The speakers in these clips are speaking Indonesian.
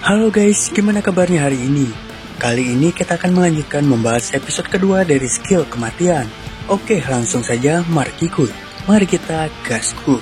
Halo guys, gimana kabarnya hari ini? Kali ini kita akan melanjutkan membahas episode kedua dari skill kematian. Oke, langsung saja mari ikut. Mari kita gasku.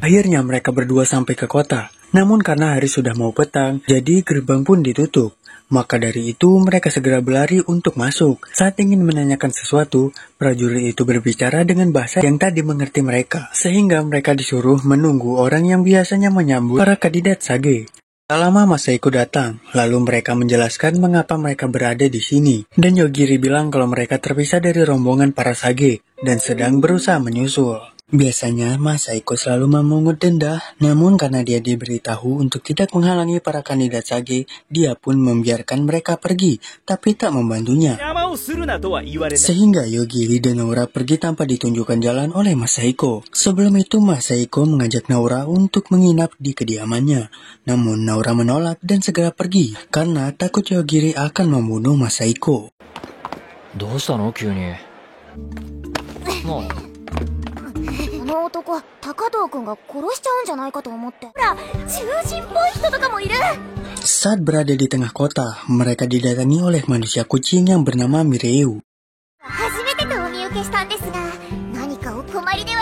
Akhirnya mereka berdua sampai ke kota. Namun karena hari sudah mau petang, jadi gerbang pun ditutup. Maka dari itu mereka segera berlari untuk masuk. Saat ingin menanyakan sesuatu, prajurit itu berbicara dengan bahasa yang tak dimengerti mereka. Sehingga mereka disuruh menunggu orang yang biasanya menyambut para kandidat Sage. Tak lama Masahiko datang, lalu mereka menjelaskan mengapa mereka berada di sini. Dan Yogiri bilang kalau mereka terpisah dari rombongan para Sage dan sedang berusaha menyusul. Biasanya Masahiko selalu memungut denda, namun karena dia diberitahu untuk tidak menghalangi para kandidat Sage, dia pun membiarkan mereka pergi, tapi tak membantunya. Sehingga Yogiri dan Naura pergi tanpa ditunjukkan jalan oleh Masahiko. Sebelum itu Masahiko mengajak Naura untuk menginap di kediamannya, namun Naura menolak dan segera pergi, karena takut Yogiri akan membunuh Masahiko. どうしたの急に。もう。 この男、高藤君が殺しちゃうんじゃないかと思って。ほら、囚人っぽい人とかもいる。 Saat berada di tengah kota, mereka didatangi oleh manusia kucing yang bernama Mireu.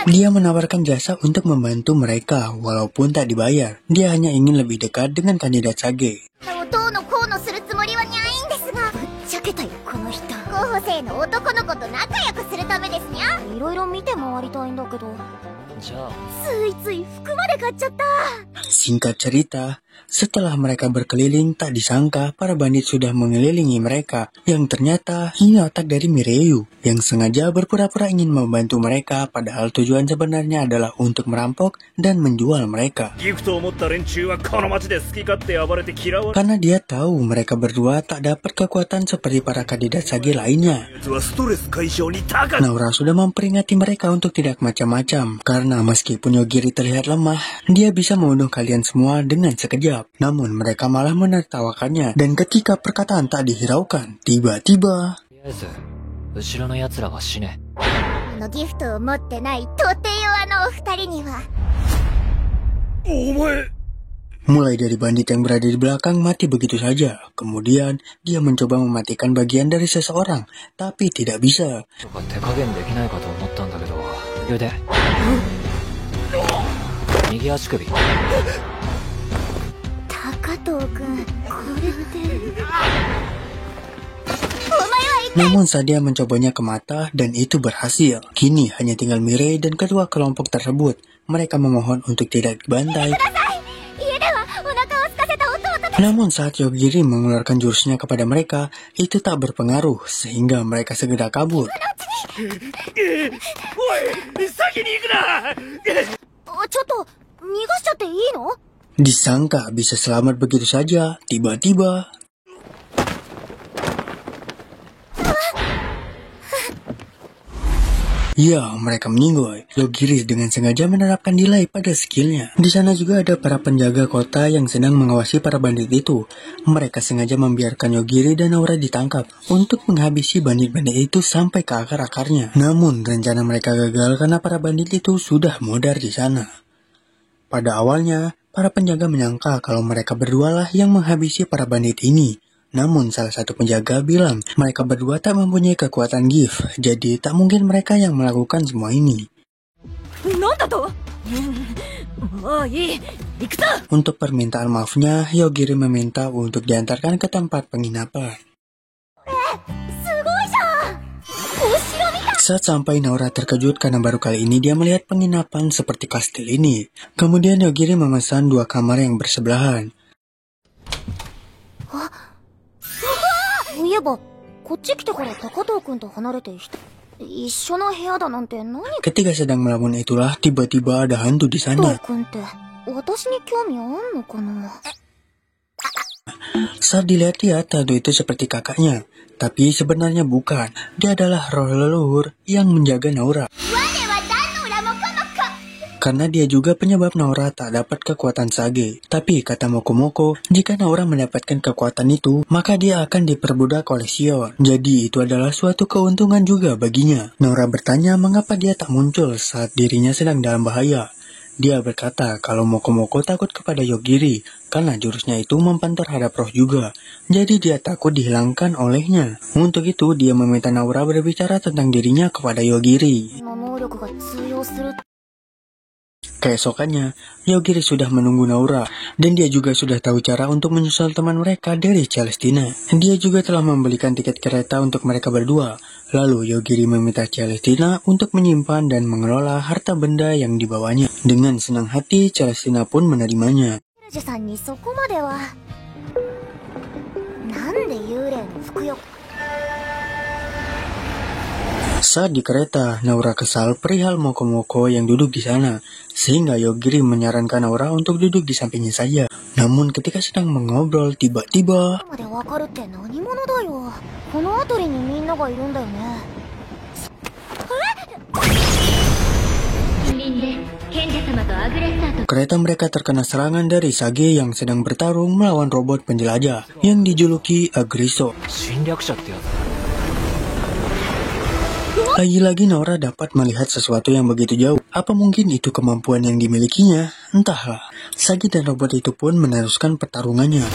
Dia menawarkan jasa untuk membantu mereka, walaupun tak dibayar. Dia hanya ingin lebih dekat dengan kandidat Sage. Singkat cerita, setelah mereka berkeliling, tak disangka para bandit sudah mengelilingi mereka, yang ternyata ini otak dari Mireu, yang sengaja berpura-pura ingin membantu mereka, padahal tujuan sebenarnya adalah untuk merampok dan menjual mereka. Karena dia tahu mereka berdua tak dapat kekuatan seperti para kandidat Sage lainnya. Naura sudah memperingati mereka untuk tidak macam-macam, karena meskipun Yogiri terlihat lemah, dia bisa membunuh kalian semua dengan sekejap. Namun mereka malah menertawakannya, dan ketika perkataan tak dihiraukan, tiba-tiba... Mulai dari bandit yang berada di belakang mati begitu saja. Kemudian dia mencoba mematikan bagian dari seseorang, tapi tidak bisa. Namun saat dia mencobanya ke mata dan itu berhasil. Kini hanya tinggal Mirei dan kedua kelompok tersebut. Mereka memohon untuk tidak dibantai. Namun saat Yogiri mengeluarkan jurusnya kepada mereka, itu tak berpengaruh sehingga mereka segera kabur. Disangka bisa selamat begitu saja, tiba-tiba... Ya, mereka menyinggoy. Yogiri dengan sengaja menerapkan delay pada skillnya. Di sana juga ada para penjaga kota yang sedang mengawasi para bandit itu. Mereka sengaja membiarkan Yogiri dan Naura ditangkap untuk menghabisi bandit-bandit itu sampai ke akar-akarnya. Namun rencana mereka gagal karena para bandit itu sudah modar di sana. Pada awalnya, para penjaga menyangka kalau mereka berdualah yang menghabisi para bandit ini. Namun salah satu penjaga bilang mereka berdua tak mempunyai kekuatan gift, jadi tak mungkin mereka yang melakukan semua ini. Untuk permintaan maafnya, Yogiri meminta untuk diantarkan ke tempat penginapan. Saat sampai, Naura terkejut karena baru kali ini dia melihat penginapan seperti kastil ini. Kemudian Yogiri memesan 2 kamar yang bersebelahan. Ketika sedang melamun itulah, tiba-tiba ada hantu di sana. Saat dilihat-lihat, hantu itu seperti kakaknya. Tapi sebenarnya bukan. Dia adalah roh leluhur yang menjaga Naura. karena dia juga penyebab Naura tak dapat kekuatan Sage. Tapi kata Mokomoko, jika Naura mendapatkan kekuatan itu, maka dia akan diperbudak oleh Shion. Jadi itu adalah suatu keuntungan juga baginya. Naura bertanya mengapa dia tak muncul saat dirinya sedang dalam bahaya. Dia berkata kalau Mokomoko takut kepada Yogiri, karena jurusnya itu mempan terhadap roh juga. Jadi dia takut dihilangkan olehnya. Untuk itu dia meminta Naura berbicara tentang dirinya kepada Yogiri. Keesokannya, Yogiri sudah menunggu Naura, dan dia juga sudah tahu cara untuk menyusul teman mereka dari Celestina. Dia juga telah membelikan tiket kereta untuk mereka berdua. Lalu Yogiri meminta Celestina untuk menyimpan dan mengelola harta benda yang dibawanya. Dengan senang hati, Celestina pun menerimanya. Saat di kereta, Naura kesal perihal Mokomoko yang duduk di sana, sehingga Yogiri menyarankan Naura untuk duduk di sampingnya saja. Namun ketika sedang mengobrol, tiba-tiba kereta mereka terkena serangan dari Sage yang sedang bertarung melawan robot penjelajah yang dijuluki Agriso. Lagi-lagi Naura dapat melihat sesuatu yang begitu jauh. Apa mungkin itu kemampuan yang dimilikinya? Entahlah. Sage dan robot itu pun meneruskan pertarungannya.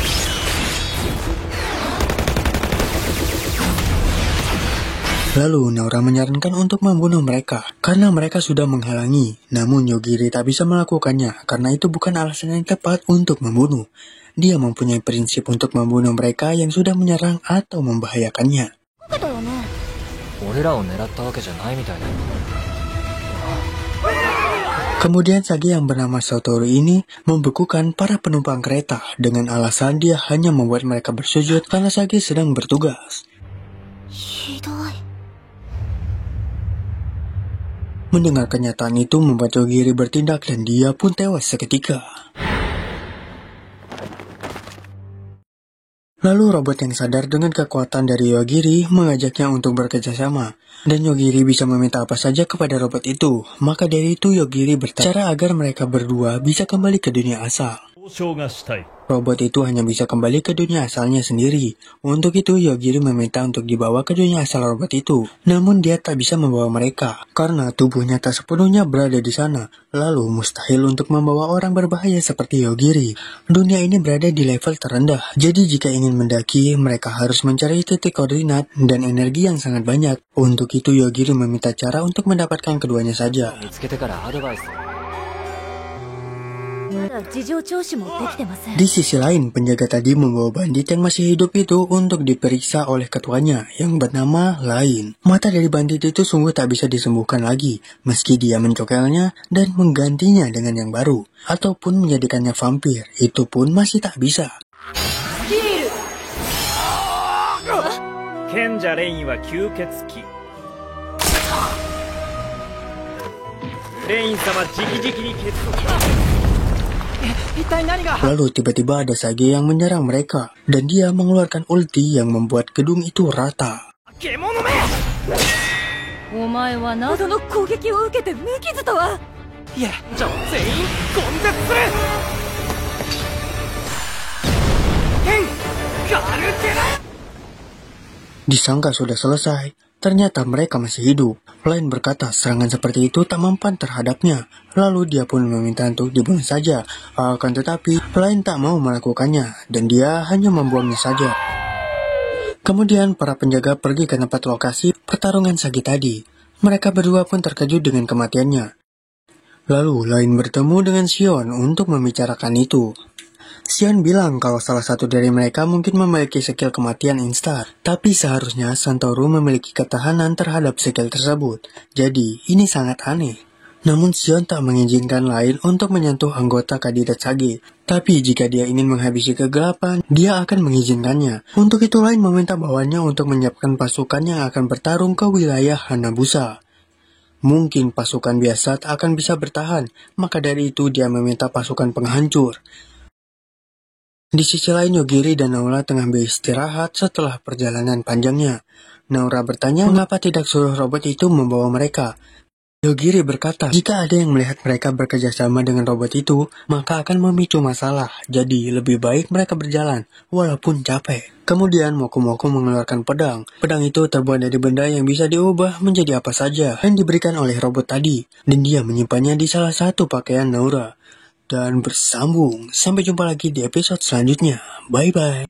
Lalu Naura menyarankan untuk membunuh mereka karena mereka sudah menghalangi. Namun Yogiri tak bisa melakukannya karena itu bukan alasan yang tepat untuk membunuh. Dia mempunyai prinsip untuk membunuh mereka yang sudah menyerang atau membahayakannya. Kemudian Sage yang bernama Satoru ini membekukan para penumpang kereta dengan alasan dia hanya membuat mereka bersujud karena Sage sedang bertugas. Mendengar kenyataan itu membuat Yogiri bertindak dan dia pun tewas seketika. Lalu robot yang sadar dengan kekuatan dari Yogiri mengajaknya untuk bekerjasama. Dan Yogiri bisa meminta apa saja kepada robot itu. Maka dari itu Yogiri bertanya agar mereka berdua bisa kembali ke dunia asal. Robot itu hanya bisa kembali ke dunia asalnya sendiri. Untuk itu Yogiri meminta untuk dibawa ke dunia asal robot itu. Namun dia tak bisa membawa mereka karena tubuhnya tak sepenuhnya berada di sana. Lalu mustahil untuk membawa orang berbahaya seperti Yogiri. Dunia ini berada di level terendah. Jadi jika ingin mendaki, mereka harus mencari titik koordinat dan energi yang sangat banyak. Untuk itu Yogiri meminta cara untuk mendapatkan keduanya saja. Di sisi lain, penjaga tadi membawa bandit yang masih hidup itu untuk diperiksa oleh ketuanya yang bernama Lain. Mata dari bandit itu sungguh tak bisa disembuhkan lagi, meski dia mencokelnya dan menggantinya dengan yang baru, ataupun menjadikannya vampir, itu pun masih tak bisa. Lalu tiba-tiba ada Sage yang menyerang mereka, dan dia mengeluarkan ulti yang membuat gedung itu rata. Disangka sudah selesai, ternyata mereka masih hidup. Lain berkata serangan seperti itu tak mempan terhadapnya. Lalu dia pun meminta untuk dibunuh saja. Akan tetapi, Lain tak mau melakukannya, dan dia hanya membuangnya saja. Kemudian para penjaga pergi ke tempat lokasi pertarungan Sage tadi. Mereka berdua pun terkejut dengan kematiannya. Lalu Lain bertemu dengan Shion untuk membicarakan itu. Shion bilang kalau salah satu dari mereka mungkin memiliki skill kematian instan, tapi seharusnya Santoro memiliki ketahanan terhadap skill tersebut. Jadi, ini sangat aneh. Namun Shion tak mengizinkan Lain untuk menyentuh anggota kandidat Sage. Tapi jika dia ingin menghabisi kegelapan, dia akan mengizinkannya. Untuk itu Lain meminta bawahannya untuk menyiapkan pasukan yang akan bertarung ke wilayah Hanabusa. Mungkin pasukan biasa tak akan bisa bertahan, maka dari itu dia meminta pasukan penghancur. Di sisi lain Yogiri dan Naura tengah beristirahat setelah perjalanan panjangnya. Naura bertanya mengapa tidak suruh robot itu membawa mereka. Yogiri berkata, jika ada yang melihat mereka bekerja sama dengan robot itu, maka akan memicu masalah. Jadi, lebih baik mereka berjalan, walaupun capek. Kemudian, Moku mengeluarkan pedang. Pedang itu terbuat dari benda yang bisa diubah menjadi apa saja, yang diberikan oleh robot tadi. Dan dia menyimpannya di salah satu pakaian Naura. Dan bersambung. Sampai jumpa lagi di episode selanjutnya. Bye-bye.